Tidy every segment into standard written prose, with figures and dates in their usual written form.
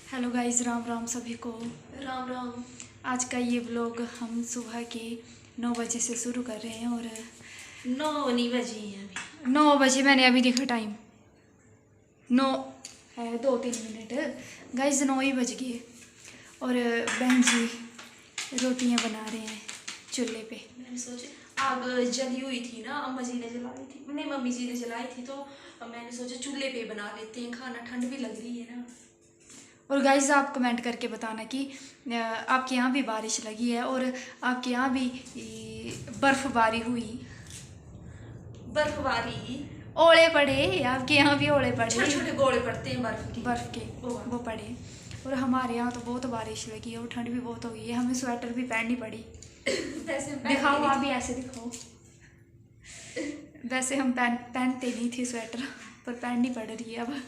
Hello guys, Ram Ram सभी को। राम राम। आज का ये व्लॉग हम सुबह के 9 बजे से शुरू कर रहे हैं और 9 नहीं बजी हैं अभी। 9 बजे मैंने अभी देखा टाइम 9 है 2-3 मिनट। गाइस 9 ही बज गए और बहन जी रोटियां बना रहे हैं चूल्हे पे। मैंने सोचा आग जली हुई थी ना, अम्मा जी ने जलाई थी, नहीं मम्मी जी ने जलाई थी, तो मैंने सोचा चूल्हे पे बना लेते हैं खाना, ठंड भी लग रही है ना। और गाइस आप कमेंट करके बताना कि आपके यहाँ भी बारिश लगी है और आपके यहाँ भी बर्फबारी हुई, बर्फबारी, ओले पड़े। आपके यहाँ भी ओले पड़े, छोटे छोटे गोले पड़ते हैं बर्फ के वो पड़े। और हमारे यहाँ तो बहुत बारिश लगी है और ठंड भी बहुत हो गई है, हमें स्वेटर भी पहननी पड़ी। दिखाओ आप भी, ऐसे दिखाओ। वैसे हम पहनते नहीं थे स्वेटर, पर पहननी पड़ रही है अब।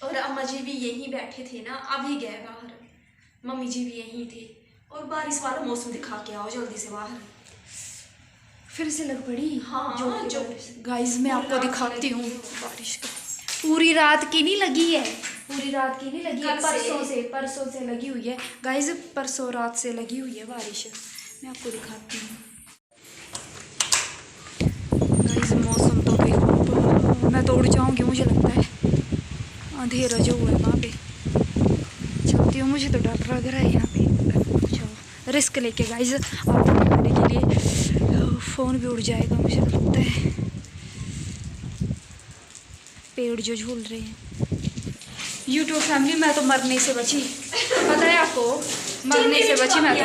और अम्मा जी भी यहीं बैठे थे ना, अभी गए बाहर, मम्मी जी भी यहीं थे। और बारिश वाला मौसम दिखा के आओ जल्दी से बाहर। फिर से लग पड़ी। हाँ जो गाइस मैं आपको दिखाती हूँ बारिश का। पूरी रात की नहीं लगी है, पूरी रात की नहीं लगी है, परसों से लगी हुई है गाइस। परसों रात से लगी हुई है बारिश। मैं आपको दिखाती हूँ गाइस। मौसम तो बिल्कुल, मैं तो उड़ जाऊँगी मुझे लगता है। अंधेरा जो हुआ है वहाँ पे चलती हूँ, मुझे तो डर लग रहा है यहाँ पे। चलो रिस्क लेके गाइस आपको दिखाने के लिए। फ़ोन भी उड़ जाएगा मुझे लगता है। पेड़ जो झूल रहे हैं। यूट्यूब फैमिली मैं तो मरने से बची, पता है आपको, मरने से बची मैं तो।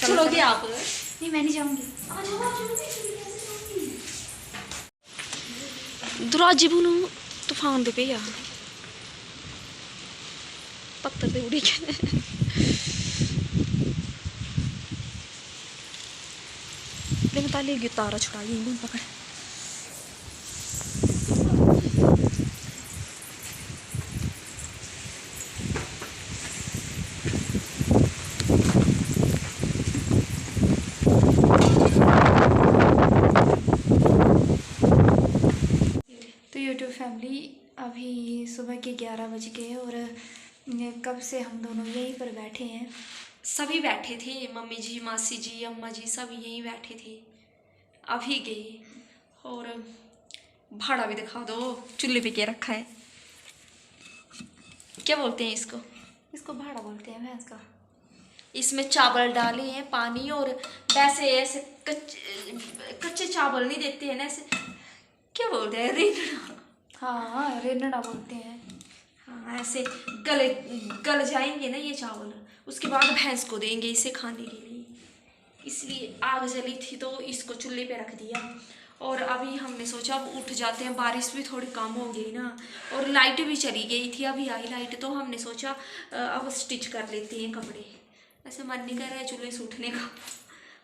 चलोगे आप? नहीं मैं नहीं जाऊँगी। दराजे बुनो तूफान दे पे यार पत्थर दे उड़ी के ले मैं ताले तारा छुड़ा ये पकड़। यूट्यूब फैमिली अभी सुबह के 11 बज गए और कब से हम दोनों यहीं पर बैठे हैं। सभी बैठे थे, मम्मी जी, मासी जी, अम्मा जी सभी यहीं बैठे थे, अभी गए। और भाड़ा भी दिखा दो, चूल्हे पे क्या रखा है, क्या बोलते हैं इसको? इसको भाड़ा बोलते हैं भैंस का। इसमें चावल डाले हैं, पानी, और वैसे ऐसे कच्चे चावल नहीं देते हैं ना, ऐसे क्या बोलते हैं, रेनड़ा। हाँ रेनड़ा बोलते हैं। हाँ ऐसे गल जाएंगे ना ये चावल, उसके बाद भैंस को देंगे इसे खाने के लिए। इसलिए आग जली थी तो इसको चूल्हे पे रख दिया। और अभी हमने सोचा अब उठ जाते हैं, बारिश भी थोड़ी कम हो गई ना, और लाइट भी चली गई थी, अभी आई लाइट, तो हमने सोचा अब स्टिच कर लेते हैं कपड़े। ऐसे मन नहीं कर रहा है चूल्हे से उठने का,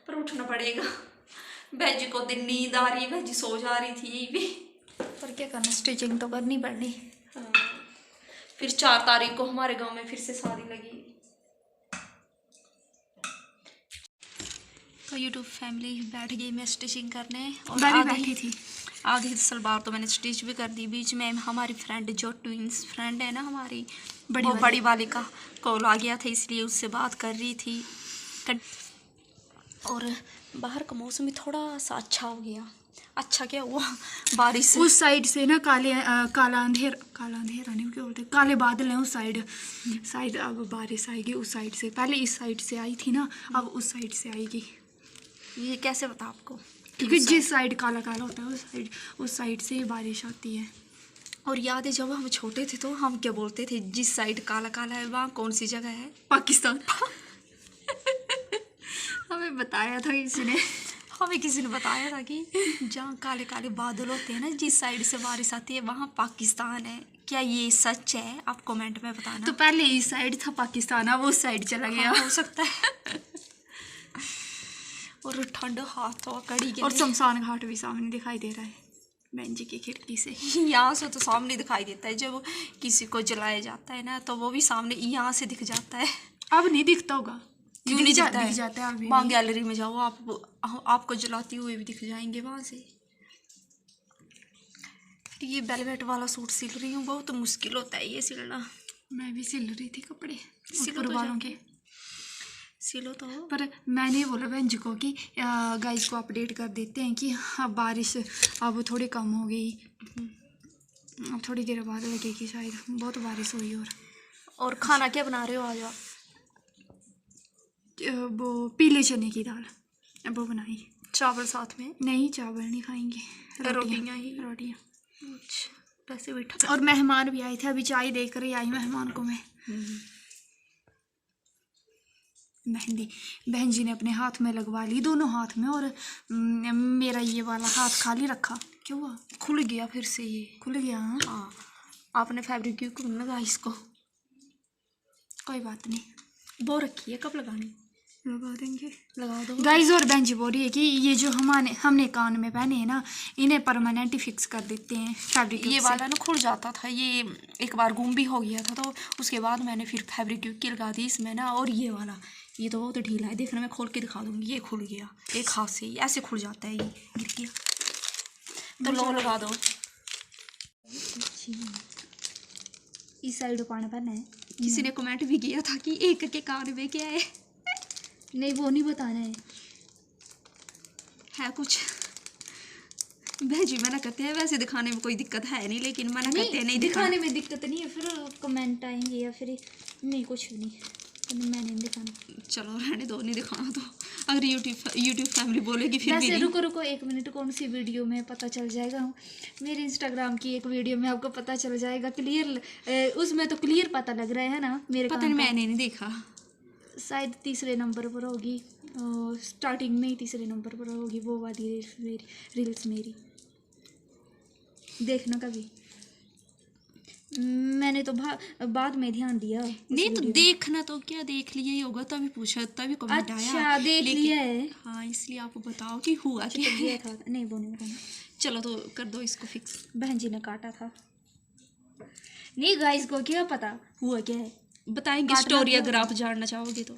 पर उठना पड़ेगा। भैजी को दिन नींद आ रही, भैजी सो जा रही थी यही भी, पर क्या करना, स्टिचिंग तो करनी पड़नी। हाँ। फिर 4 तारीख को हमारे गांव में फिर से शादी लगी। तो यूट्यूब फैमिली बैठ गई मैं स्टिचिंग करने, और बैठी थी। आधी सलवार तो मैंने स्टिच भी कर दी। बीच में हमारी फ्रेंड जो ट्विंस फ्रेंड है ना हमारी, बड़ी वाली का कॉल आ गया था, इसलिए उससे बात कर रही थी। और बाहर का मौसम भी थोड़ा सा अच्छा हो गया। अच्छा क्या हुआ, बारिश उस साइड से ना काला अंधेरा नहीं क्या बोलते, काले बादल हैं उस साइड। अब बारिश आएगी उस साइड से, पहले इस साइड से आई थी ना, अब उस साइड से आएगी। ये कैसे बता आपको? क्योंकि जिस साइड काला काला होता है उस साइड से बारिश आती है। और याद है जब हम छोटे थे तो हम क्या बोलते थे, जिस साइड काला काला है वहाँ कौन सी जगह है? पाकिस्तान। हमें बताया था किसी ने बताया था कि जहाँ काले काले बादल होते हैं ना, जिस साइड से बारिश आती है वहाँ पाकिस्तान है। क्या ये सच है? आप कमेंट में बताना। तो पहले इस साइड था पाकिस्तान, अब उस साइड चला गया। हाँ, हो सकता है। और ठंड हाथ कड़ी के, और शमशान घाट भी सामने दिखाई दे रहा है बहन जी की खिड़की से। यहाँ से तो सामने दिखाई देता है, जब किसी को जलाया जाता है ना तो वो भी सामने यहाँ से दिख जाता है। अब नहीं दिखता होगा, यूं नहीं दिखता दिख है। जाता है अभी। वहाँ गैलरी में जाओ, आपको जलाती हुए भी दिख जाएंगे वहाँ से। फिर ये वेलवेट वाला सूट सिल रही हूँ, बहुत मुश्किल होता है ये सिलना। मैं भी सिल रही थी कपड़े सिलो ऊपर तो वालों के। सिलो तो। पर मैंने बोला बहन जी को कि गाइस को अपडेट कर देते हैं कि अब बारिश अब थोड़ी कम हो गई, अब थोड़ी देर बाद लगेगी शायद, बहुत बारिश हुई। और खाना क्या बना रहे हो आज आप? वो पीले चने की दाल वो बनाई। चावल साथ में? नहीं, चावल नहीं खाएंगे, रोटियाँ ही। रोटियाँ। अच्छा, वैसे बैठा। और मेहमान भी आए थे, अभी चाय देकर ही आई मेहमान को मैं। मेहंदी बहन जी ने अपने हाथ में लगवा ली, दोनों हाथ में, और मेरा ये वाला हाथ खाली रखा। क्यों हुआ? खुल गया फिर से ये। खुल गया? हाँ, आपने फैब्रिक क्यों लगा इसको? कोई बात नहीं, वो रखी है, कब लगानी? लगा देंगे। लगा दो गाइस। और बहन जी बोल रही है कि ये जो हमने कान में पहने हैं ना, इन्हें परमानेंट ही फिक्स कर देते हैं फैब्रिक। ये वाला ना खुल जाता था, ये एक बार गुम भी हो गया था, तो उसके बाद मैंने फिर फैब्रिक की लगा दी इसमें ना। और ये वाला, ये तो बहुत ढीला है, देखना मैं खोल के दिखा दूंगी। ये खुल गया एक हाथ से, ऐसे खुल जाता है, ये गिर गया तो लो लगा दो। इस साइड पाना पहना है। किसी ने कमेंट भी किया था कि एक के कान में क्या है। नहीं, वो नहीं बताना है कुछ बहन जी मना करते हैं, वैसे दिखाने में कोई दिक्कत है नहीं, लेकिन मना करते हैं नहीं दिखाने में दिक्कत नहीं है, फिर कमेंट आएंगे या फिर नहीं, कुछ नहीं, मैं नहीं दिखाना। चलो रहने दो, नहीं दिखाना तो। अगर यूट्यूब फैमिली बोलेगी फिर वैसे भी रुको 1 मिनट, कौन सी वीडियो में पता चल जाएगा। मेरे इंस्टाग्राम की एक वीडियो में आपको पता चल जाएगा क्लियर। उसमें तो क्लियर पता लग रहा है ना मेरे पता नहीं, मैंने नहीं देखा। शायद तीसरे नंबर पर होगी, स्टार्टिंग में ही तीसरे नंबर पर होगी वो वाली रील्स मेरी, देखना कभी। मैंने तो बाद में ध्यान दिया। नहीं तो देखना तो क्या, देख लिया ही होगा, तभी पूछा, तभी कमेंट आया। अच्छा, देख लिया है। हाँ, इसलिए आपको बताओ कि हुआ क्या है था। नहीं, वो नहीं बताना। चलो तो कर दो इसको फिक्स। बहन जी ने काटा था। नहीं गाइस को क्या पता हुआ क्या है, बताएंगे स्टोरी अगर आप जानना चाहोगे तो।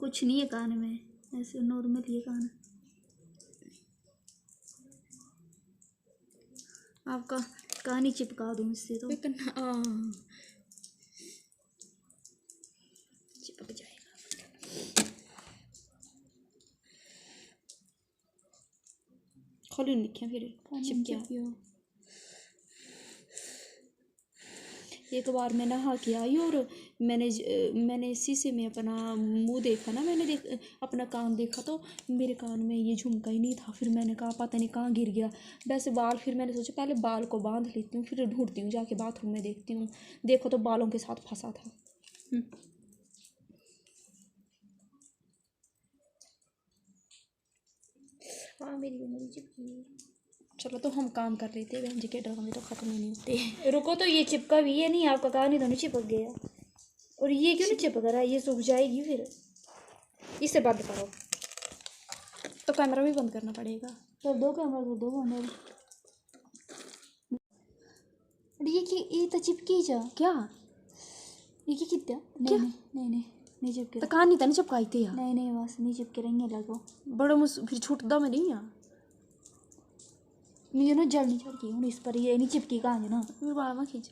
कुछ नहीं है कान में, ऐसे नॉर्मल ही कान। आपका कान ही चिपका दूँ इससे तो चिपक जाएगा। खोलो लिखे फिर चिपकिया। एक बार मैं नहा के आई और मैंने शीशे में अपना मुंह देखा ना, अपना कान देखा, तो मेरे कान में ये झुमका ही नहीं था। फिर मैंने कहा पता नहीं कहाँ गिर गया। वैसे बाल, फिर मैंने सोचा पहले बाल को बांध लेती हूँ, फिर ढूंढती हूँ जाके बाथरूम में देखती हूँ। देखो तो बालों के साथ फंसा था। हाँ, मेरी उंगली चिपकी। चलो तो हम काम कर रहे थे, बहन जी के ड्रामे तो खत्म ही नहीं होते। रुको तो ये चिपका भी है नहीं, आपका कान ही तो नहीं चिपक गया। और ये क्यों नहीं चिपक रहा है, ये सूख जाएगी फिर। इसे बंद करो तो कैमरा भी बंद करना पड़ेगा। तो दो कैमरा तो दो बंद। ये तो चिपकी जा क्या, ये कितना? नहीं चिपके तो कान नहीं था, नहीं चिपकाई थी यार। नहीं बस नहीं चिपके रही है लगो बड़ा फिर छूटदा में नहीं यार, मुझे ना जल नहीं चढ़ गई इस पर, ये नहीं चिपकी कहाँ है ना, मेरे बाल में खींच।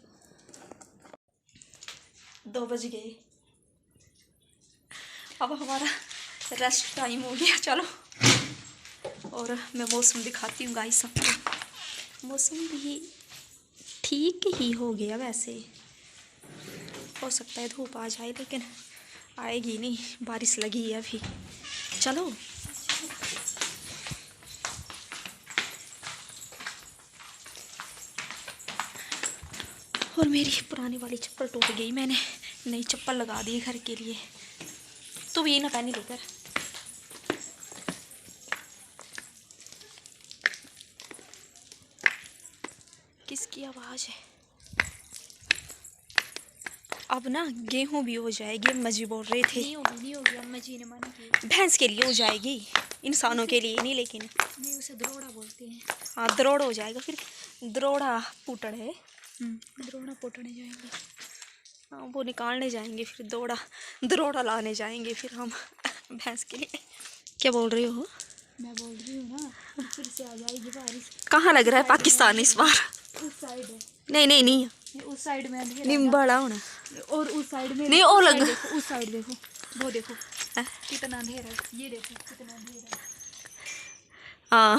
2 बज गए, अब हमारा रेस्ट टाइम हो गया। चलो, और मैं मौसम दिखाती हूँ गाइस सबको। मौसम भी ठीक ही हो गया, वैसे हो सकता है धूप आ जाए, लेकिन आएगी नहीं, बारिश लगी है अभी। चलो और मेरी पुरानी वाली चप्पल टूट गई, मैंने नई चप्पल लगा दी घर के लिए। तो भी ये ना पहनी लेकर। किसकी आवाज़ है? अब ना गेहूं भी हो जाएगी, अम्मा जी बोल रहे थे। नहीं होगी, अम्मा जी ने मना किया। भैंस के लिए हो जाएगी, इंसानों के लिए नहीं, लेकिन नहीं, उसे दरोड़ा बोलते हैं। हाँ, दरोड़ हो जाएगा फिर। दरोड़ा पुटड़ है। दरोड़ा पोटने जाएंगे। हाँ, वो निकालने जाएंगे, फिर दरोड़ा लाने जाएंगे फिर हम भैंस के लिए। क्या बोल रही हो? मैं बोल रही हूँ ना फिर से आ जाएगी बारिश। कहाँ लग रहा है पाकिस्तान इस बार? उस साइड है। नहीं उस साइड में अंधेरा है नहीं ना। बड़ा होना। और उस साइड में नहीं और लग देखो, उस साइड देखो, वो देखो कितना अंधेरा है, ये देखो कितना अंधेरा है। हाँ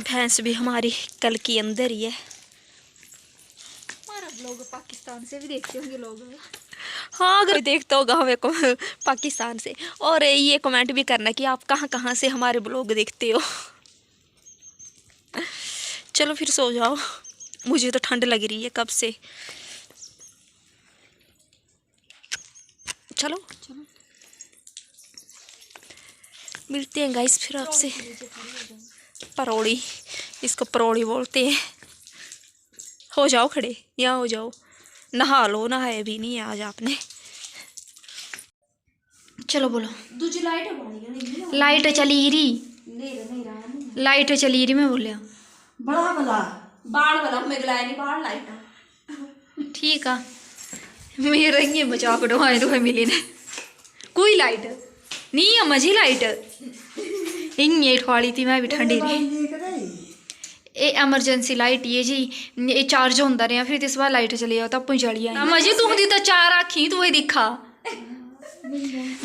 भैंस भी हमारी कल की अंदर ही है। हमारा ब्लॉग पाकिस्तान से भी देखते होंगे लोग। हाँ, अगर देखता होगा हमें पाकिस्तान से, और ये कमेंट भी करना कि आप कहाँ कहाँ से हमारे ब्लॉग देखते हो। चलो फिर सो जाओ, मुझे तो ठंड लग रही है कब से। चलो चलो मिलते हैं गाइस फिर आपसे। परौड़ी, इसको परौड़ी बोलते हैं। हो जाओ खड़े, यहाँ हो जाओ, नहा लो। नहाए भी नहीं है आज आपने। चलो बोलो। दूजी लाइट लाइट चली रही, नहीं लाइट चली रही मैं बोलिया। बड़ा वाला बाढ़ वाला मैं गलाया नहीं, बाढ़ लाइट ठीक है, मेरे ये मजाक डोहाए तो मिली ने कोई लाइट नहीं है, मजी लाइट इंगे ठवाली थी मैं भी ठंडी रही। ए एमरजेंसी लाइट ये जी, ये चार्ज होता रहा फिर इस बार लाइट चली जाओ तब जली आई मजी। तू दी तो चार आखी तू दिखा।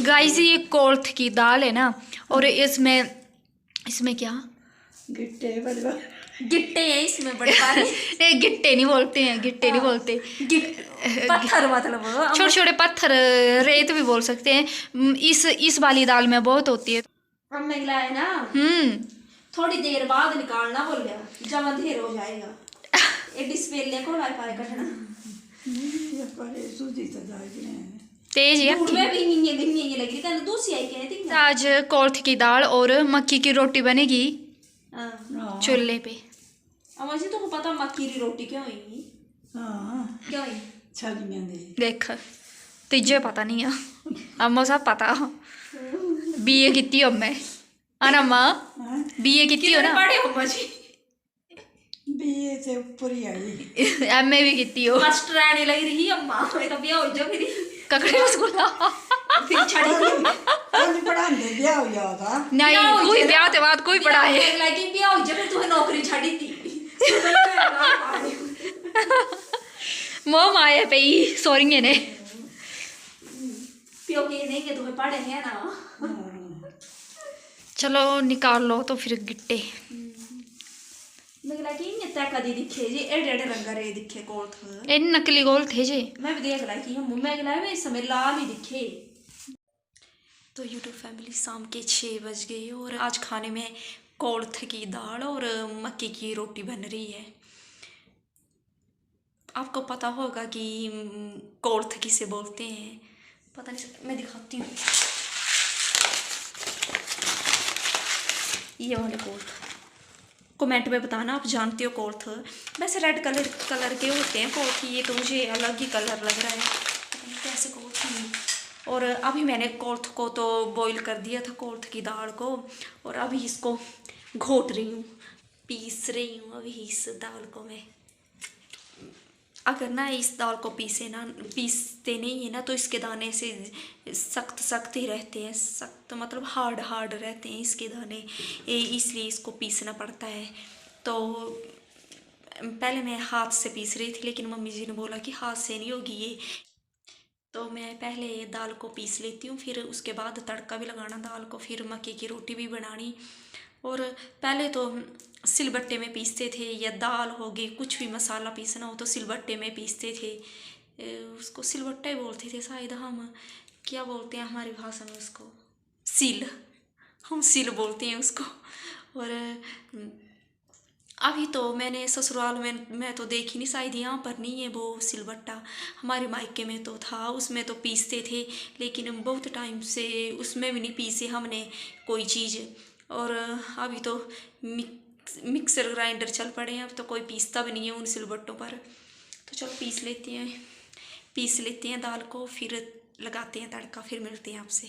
गाइस ये कोल्थ की दाल है ना, और इसमें क्या गिट्टे हैं इसमें बड़े सारे। नहीं गिट्टे नहीं बोलते हैं, गिट्टे नहीं बोलते, पत्थर मतलब छोटे छोटे पत्थर, रेत भी बोल सकते हैं। इस वाली दाल में बहुत होती है। अब मैं गिलाया ना, थोड़ी देर बाद निकालना बोलिया, जब अंधेर हो जाएगा। ये डिस्प्ले को वाईफाई कटना तेज है आज। कोल्थ की दाल और मक्की की रोटी बनेगी चूल्हे पे। अब जी तुमको पता मक्की की रोटी क्यों होगी? क्यों होगी देख, तुझे पता नहीं है, अम्मा सब पता। बीए कितनी हो मैं अम्मा, बीए कितनी हो ना? पढ़े हो मजी बीए से ऊपर ही आई। एमए भी कितनी हो? मास्टर आने लग रही अम्मा, तो बिया हो जा फिर ककड़े रसगुल्ला फिर छड़ी पढ़ाने ब्याह हो गया था। नहीं कोई ब्याह के बाद कोई पढ़ा है लेकिन बिया हो जा फिर तुम्हें नौकरी छड़ी थी। मोम आए पे सोरिंगे ने पियो के नहीं के तुम्हें पढ़े हैं ना। चलो निकाल लो तो फिर गिट्टे। मैं लगी ये तय कदी दिखे जी, एडे एडे रंग रे दिखे कोल्थ। इन नकली गोल थे जी। मैं भी देख लाई कि हम मैं गलाया मैं इस समय लाल ही दिखे। तो यूट्यूब फैमिली शाम के 6 बज गए और आज खाने में कोल्थ की दाल और मक्की की रोटी बन रही है। आपको पता होगा कि कोल्थ किसे बोलते हैं, पता नहीं, मैं दिखाती हूँ। ये वाले कोल्थ, कमेंट में बताना आप जानते हो कोल्थ। वैसे रेड कलर के होते हैं कोल्थ, ये तो मुझे अलग ही कलर लग रहा है, पता नहीं कैसे कोल्थ है। और अभी मैंने कोल्थ को तो बॉईल कर दिया था, कोल्थ की दाल को, और अभी इसको घोट रही हूँ, पीस रही हूँ अभी इस दाल को मैं। अगर ना इस दाल को पीसते नहीं है ना तो इसके दाने से सख्त ही रहते हैं, सख्त मतलब हार्ड रहते हैं इसके दाने, इसलिए इसको पीसना पड़ता है। तो पहले मैं हाथ से पीस रही थी, लेकिन मम्मी जी ने बोला कि हाथ से नहीं होगी ये, तो मैं पहले दाल को पीस लेती हूँ, फिर उसके बाद तड़का भी लगाना दाल को, फिर मक्की की रोटी भी बनानी। और पहले तो सिलबट्टे में पीसते थे, या दाल होगी कुछ भी मसाला पीसना हो तो सिलबट्टे में पीसते थे, उसको सिलबट्टा ही बोलते थे शायद, हम क्या बोलते हैं हमारी भाषा में उसको, हम सिल बोलते हैं उसको। और अभी तो मैंने ससुराल में मैं तो देखी नहीं, शायद यहाँ पर नहीं है वो सिलबट्टा, हमारे मायके में तो था, उसमें तो पीसते थे, लेकिन बहुत टाइम से उसमें भी नहीं पीसे हमने कोई चीज़। और अभी तो मिक्सर ग्राइंडर चल पड़े हैं, अब तो कोई पीसता भी नहीं है उन सिलबट्टों पर। तो चलो पीस लेते हैं दाल को, फिर लगाते हैं तड़का, फिर मिलते हैं आपसे।